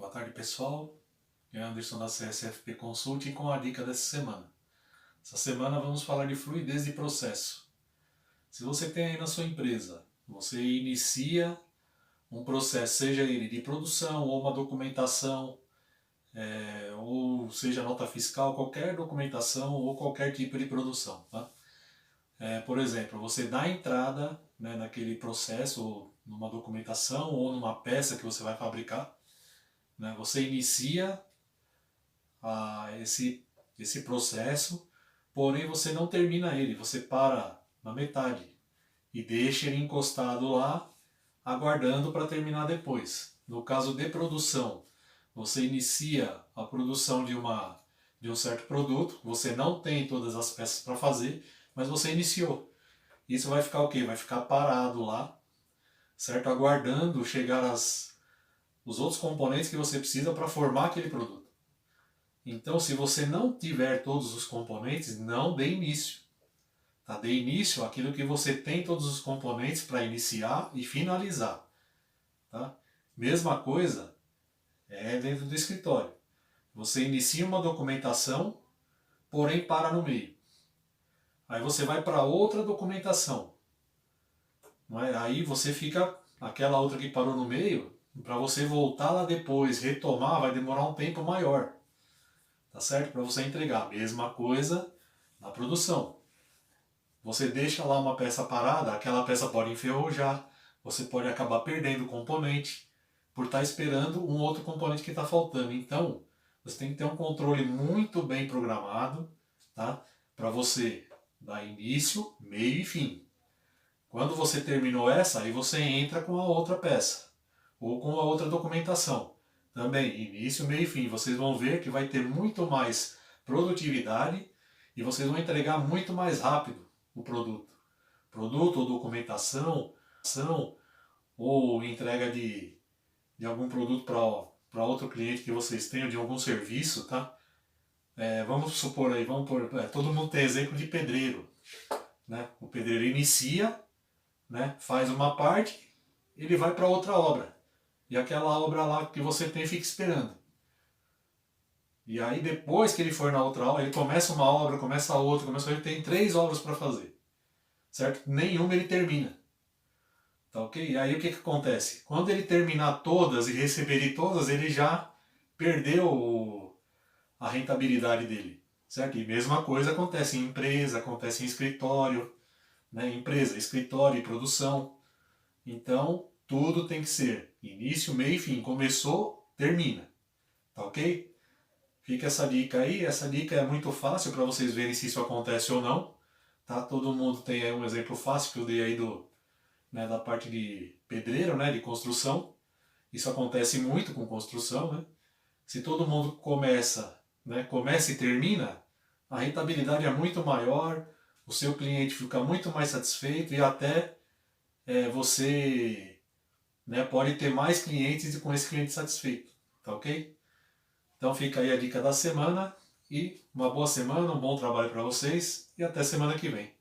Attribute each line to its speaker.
Speaker 1: Boa tarde, pessoal. Eu, Anderson da CSFP Consulting, com a dica dessa semana. Essa semana vamos falar de fluidez de processo. Se você tem aí na sua empresa, você inicia um processo, seja ele de produção ou uma documentação, ou seja nota fiscal, qualquer documentação ou qualquer tipo de produção. Tá? Por exemplo, você dá entrada, né, naquele processo, ou numa documentação ou numa peça que você vai fabricar, né, você inicia esse processo, porém você não termina ele, você para na metade e deixa ele encostado lá, aguardando para terminar depois. No caso de produção, você inicia a produção de um certo produto, você não tem todas as peças para fazer, mas você iniciou. Isso vai ficar o quê? Vai ficar parado lá, certo? Aguardando chegar os outros componentes que você precisa para formar aquele produto. Então, se você não tiver todos os componentes, não dê início. Tá? Dê início àquilo que você tem todos os componentes para iniciar e finalizar. Tá? Mesma coisa dentro do escritório. Você inicia uma documentação, porém para no meio. Aí você vai para outra documentação. Não é? Aí você fica, aquela outra que parou no meio, para você voltar lá depois, retomar, vai demorar um tempo maior. Tá certo? Para você entregar. Mesma coisa na produção. Você deixa lá uma peça parada, aquela peça pode enferrujar, você pode acabar perdendo o componente por estar esperando um outro componente que está faltando. Então, você tem que ter um controle muito bem programado, tá? Para você dar início, meio e fim. Quando você terminou essa, aí você entra com a outra peça ou com a outra documentação. Também, início, meio e fim. Vocês vão ver que vai ter muito mais produtividade e vocês vão entregar muito mais rápido o produto. Produto ou documentação, ou entrega de algum produto para outro cliente que vocês tenham, de algum serviço, tá? Vamos supor aí, todo mundo tem exemplo de pedreiro. Né? O pedreiro inicia, né, faz uma parte, ele vai para outra obra. E aquela obra lá que você tem fica esperando. E aí depois que ele for na outra obra, ele começa uma obra, começa outra, ele tem 3 obras para fazer. Certo? Nenhuma ele termina. Tá ok? E aí o que acontece? Quando ele terminar todas e receber de todas, ele já perdeu a rentabilidade dele. Certo? E mesma coisa acontece em empresa, acontece em escritório, né? Empresa, escritório e produção. Então, tudo tem que ser início, meio e fim. Começou, termina. Tá ok? Fica essa dica aí. Essa dica é muito fácil para vocês verem se isso acontece ou não. Tá? Todo mundo tem aí um exemplo fácil que eu dei aí da parte de pedreiro, né, de construção. Isso acontece muito com construção. Né? Se todo mundo começa e termina, a rentabilidade é muito maior, o seu cliente fica muito mais satisfeito e até você, né, pode ter mais clientes e com esse cliente satisfeito. Tá ok? Então fica aí a dica da semana e uma boa semana, um bom trabalho para vocês e até semana que vem.